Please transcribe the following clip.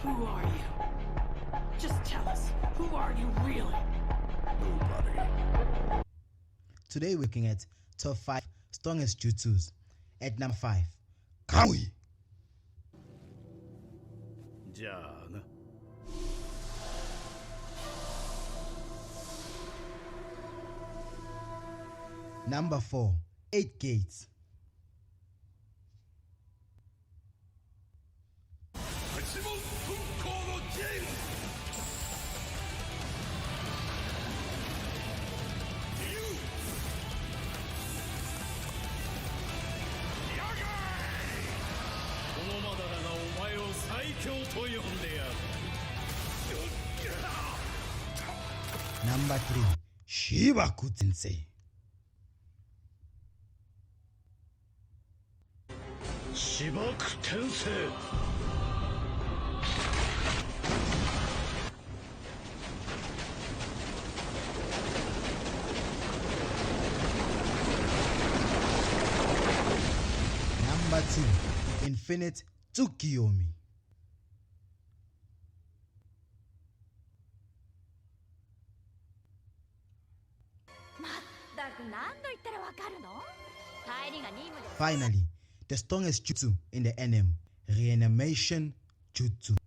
Who are you? Just tell us, who are you really? Nobody. Today we're looking at top 5 strongest jutsus. At number 5, Kamui. じゃあな。Number 4, 8 Gates. 八門噴興の陣。このマダラがお前を最強と呼んでやる。Number 3, Shibaku Tensei. 芝生転生。Number 2, Infinite Tsukiyomi. まったく何度言ったらわかるの？帰りが任務で。 Finally, the strongest jutsu in the anime, Reanimation Jutsu.